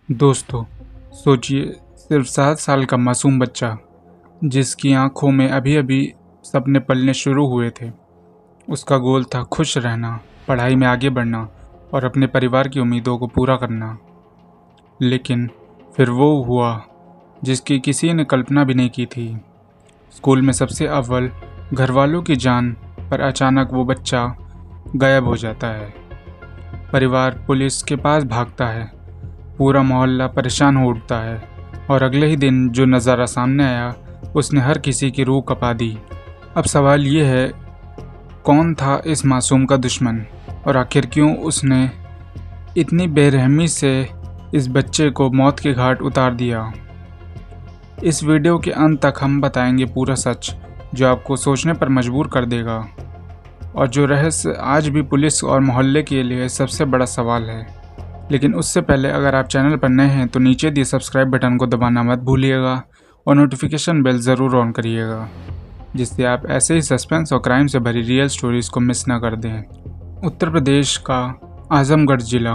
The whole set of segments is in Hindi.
दोस्तों, सोचिए, सिर्फ 7 साल का मासूम बच्चा जिसकी आंखों में अभी अभी सपने पलने शुरू हुए थे। उसका गोल था खुश रहना, पढ़ाई में आगे बढ़ना और अपने परिवार की उम्मीदों को पूरा करना। लेकिन फिर वो हुआ जिसकी किसी ने कल्पना भी नहीं की थी। स्कूल में सबसे अव्वल, घर वालों की जान पर अचानक वो बच्चा गायब हो जाता है। परिवार पुलिस के पास भागता है, पूरा मोहल्ला परेशान हो उठता है और अगले ही दिन जो नज़ारा सामने आया उसने हर किसी की रूह कँपा दी। अब सवाल ये है, कौन था इस मासूम का दुश्मन और आखिर क्यों उसने इतनी बेरहमी से इस बच्चे को मौत के घाट उतार दिया। इस वीडियो के अंत तक हम बताएंगे पूरा सच, जो आपको सोचने पर मजबूर कर देगा और जो रहस्य आज भी पुलिस और मोहल्ले के लिए सबसे बड़ा सवाल है। लेकिन उससे पहले अगर आप चैनल पर नए हैं तो नीचे दिए सब्सक्राइब बटन को दबाना मत भूलिएगा और नोटिफिकेशन बेल ज़रूर ऑन करिएगा, जिससे आप ऐसे ही सस्पेंस और क्राइम से भरी रियल स्टोरीज को मिस ना कर दें। उत्तर प्रदेश का आजमगढ़ ज़िला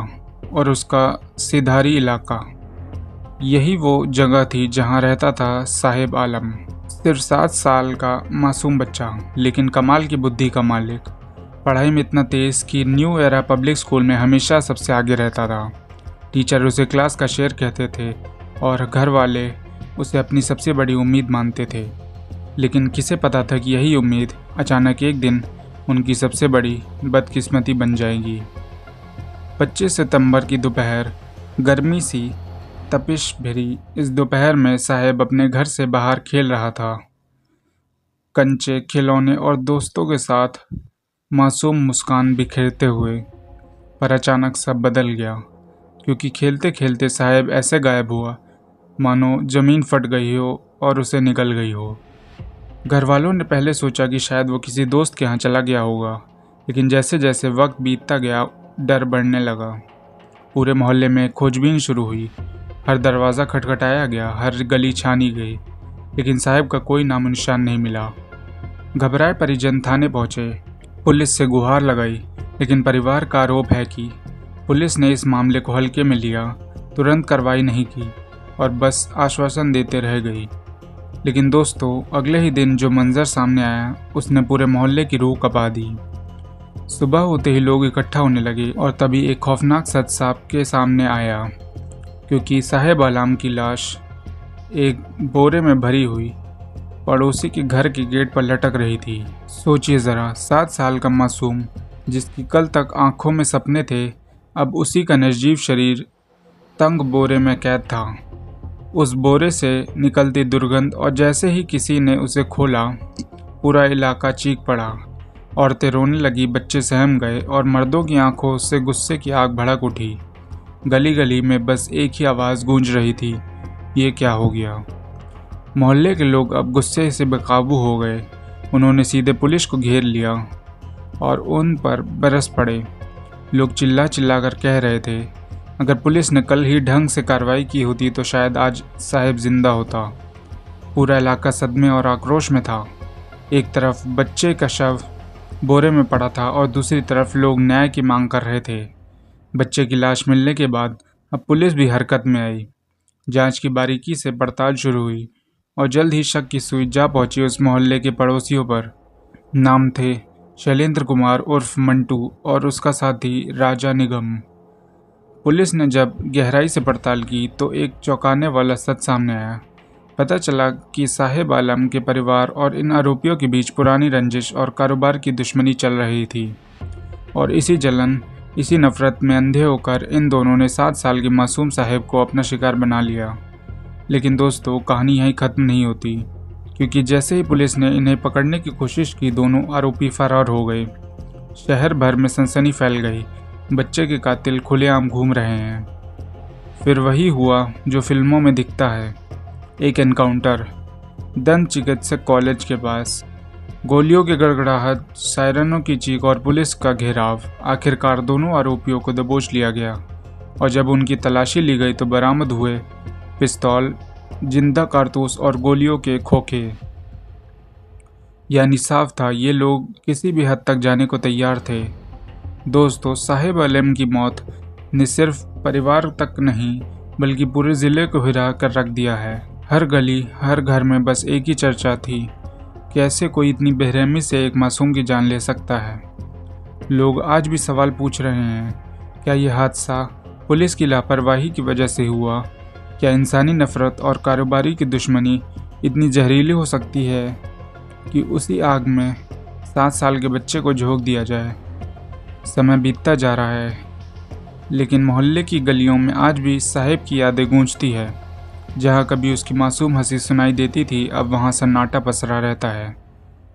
और उसका सिधारी इलाका, यही वो जगह थी जहां रहता था साहिब आलम। सिर्फ 7 साल का मासूम बच्चा, लेकिन कमाल की बुद्धि का मालिक। पढ़ाई में इतना तेज़ कि न्यू एरा पब्लिक स्कूल में हमेशा सबसे आगे रहता था। टीचर उसे क्लास का शेर कहते थे और घर वाले उसे अपनी सबसे बड़ी उम्मीद मानते थे। लेकिन किसे पता था कि यही उम्मीद अचानक एक दिन उनकी सबसे बड़ी बदकिस्मती बन जाएगी। 25 सितंबर की दोपहर, गर्मी सी तपिश भरी इस दोपहर में साहेब अपने घर से बाहर खेल रहा था, कंचे, खिलौने और दोस्तों के साथ मासूम मुस्कान बिखेरते हुए। पर अचानक सब बदल गया, क्योंकि खेलते खेलते साहेब ऐसे गायब हुआ मानो ज़मीन फट गई हो और उसे निकल गई हो। घर वालों ने पहले सोचा कि शायद वो किसी दोस्त के यहाँ चला गया होगा, लेकिन जैसे जैसे वक्त बीतता गया डर बढ़ने लगा। पूरे मोहल्ले में खोजबीन शुरू हुई, हर दरवाज़ा खटखटाया गया, हर गली छानी गई, लेकिन साहेब का कोई नामो निशान नहीं मिला। घबराए परिजन थाने पहुँचे, पुलिस से गुहार लगाई, लेकिन परिवार का आरोप है कि पुलिस ने इस मामले को हल्के में लिया, तुरंत कार्रवाई नहीं की और बस आश्वासन देते रह गई। लेकिन दोस्तों, अगले ही दिन जो मंजर सामने आया उसने पूरे मोहल्ले की रूह कँपा दी। सुबह होते ही लोग इकट्ठा होने लगे और तभी एक खौफनाक सच सबके सामने आया, क्योंकि साहेब आलम की लाश एक बोरे में भरी हुई पड़ोसी के घर के गेट पर लटक रही थी। सोचिए ज़रा, 7 साल का मासूम जिसकी कल तक आंखों में सपने थे, अब उसी का निर्जीव शरीर तंग बोरे में कैद था। उस बोरे से निकलती दुर्गंध और जैसे ही किसी ने उसे खोला, पूरा इलाका चीख पड़ा। औरतें रोने लगी, बच्चे सहम गए और मर्दों की आंखों से गुस्से की आग भड़क उठी। गली गली में बस एक ही आवाज़ गूंज रही थी, ये क्या हो गया। मोहल्ले के लोग अब गुस्से से बेकाबू हो गए। उन्होंने सीधे पुलिस को घेर लिया और उन पर बरस पड़े। लोग चिल्ला चिल्ला कर कह रहे थे, अगर पुलिस ने कल ही ढंग से कार्रवाई की होती तो शायद आज साहिब जिंदा होता। पूरा इलाका सदमे और आक्रोश में था। एक तरफ बच्चे का शव बोरे में पड़ा था और दूसरी तरफ लोग न्याय की मांग कर रहे थे। बच्चे की लाश मिलने के बाद अब पुलिस भी हरकत में आई। जांच की बारीकी से पड़ताल शुरू हुई और जल्द ही शक की सुई जा पहुंची उस मोहल्ले के पड़ोसियों पर। नाम थे शैलेंद्र कुमार उर्फ मंटू और उसका साथी राजा निगम। पुलिस ने जब गहराई से पड़ताल की तो एक चौंकाने वाला सच सामने आया। पता चला कि साहिब आलम के परिवार और इन आरोपियों के बीच पुरानी रंजिश और कारोबार की दुश्मनी चल रही थी, और इसी जलन, इसी नफरत में अंधे होकर इन दोनों ने 7 साल के मासूम साहिब को अपना शिकार बना लिया। लेकिन दोस्तों, कहानी यहीं ख़त्म नहीं होती, क्योंकि जैसे ही पुलिस ने इन्हें पकड़ने की कोशिश की, दोनों आरोपी फरार हो गए। शहर भर में सनसनी फैल गई, बच्चे के कातिल खुलेआम घूम रहे हैं। फिर वही हुआ जो फिल्मों में दिखता है, एक एनकाउंटर दंत चिकित्सक कॉलेज के पास। गोलियों की गड़गड़ाहट, सायरनों की चीख और पुलिस का घेराव। आखिरकार दोनों आरोपियों को दबोच लिया गया और जब उनकी तलाशी ली गई तो बरामद हुए पिस्तौल, जिंदा कारतूस और गोलियों के खोखे। यानी साफ था, ये लोग किसी भी हद तक जाने को तैयार थे। दोस्तों, साहिब आलम की मौत ने सिर्फ परिवार तक नहीं बल्कि पूरे ज़िले को हिला कर रख दिया है। हर गली, हर घर में बस एक ही चर्चा थी, कैसे कोई इतनी बेरहमी से एक मासूम की जान ले सकता है। लोग आज भी सवाल पूछ रहे हैं, क्या यह हादसा पुलिस की लापरवाही की वजह से हुआ? क्या इंसानी नफरत और कारोबारी की दुश्मनी इतनी जहरीली हो सकती है कि उसी आग में 7 साल के बच्चे को झोंक दिया जाए? समय बीतता जा रहा है, लेकिन मोहल्ले की गलियों में आज भी साहिब की यादें गूंजती है। जहाँ कभी उसकी मासूम हंसी सुनाई देती थी, अब वहाँ सन्नाटा पसरा रहता है।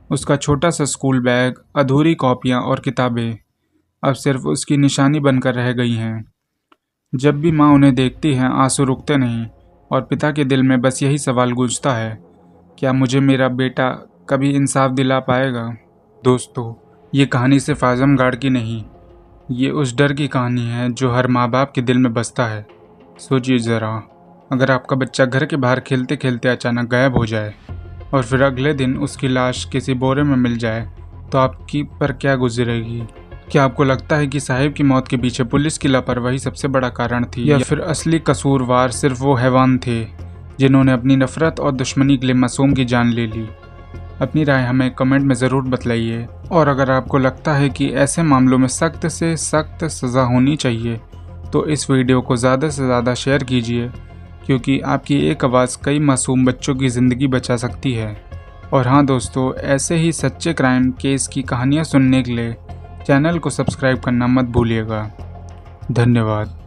उसका छोटा सा स्कूल बैग, अधूरी कॉपियाँ और किताबें अब सिर्फ उसकी निशानी बनकर रह गई हैं। जब भी माँ उन्हें देखती हैं, आंसू रुकते नहीं और पिता के दिल में बस यही सवाल गूंजता है, क्या मुझे मेरा बेटा कभी इंसाफ दिला पाएगा? दोस्तों, ये कहानी सिर्फ आजमगढ़ की नहीं, ये उस डर की कहानी है जो हर माँ बाप के दिल में बसता है। सोचिए ज़रा, अगर आपका बच्चा घर के बाहर खेलते खेलते अचानक गायब हो जाए और फिर अगले दिन उसकी लाश किसी बोरे में मिल जाए, तो आपकी पर क्या गुजरेगी? क्या आपको लगता है कि साहिब की मौत के पीछे पुलिस की लापरवाही सबसे बड़ा कारण थी, या फिर असली कसूरवार सिर्फ वो हैवान थे जिन्होंने अपनी नफरत और दुश्मनी के लिए मासूम की जान ले ली? अपनी राय हमें कमेंट में ज़रूर बतलाइए। और अगर आपको लगता है कि ऐसे मामलों में सख्त से सख्त सज़ा होनी चाहिए, तो इस वीडियो को ज़्यादा से ज़्यादा शेयर कीजिए, क्योंकि आपकी एक आवाज़ कई मासूम बच्चों की ज़िंदगी बचा सकती है। और हाँ दोस्तों, ऐसे ही सच्चे क्राइम केस की कहानियाँ सुनने के लिए चैनल को सब्सक्राइब करना मत भूलिएगा। धन्यवाद।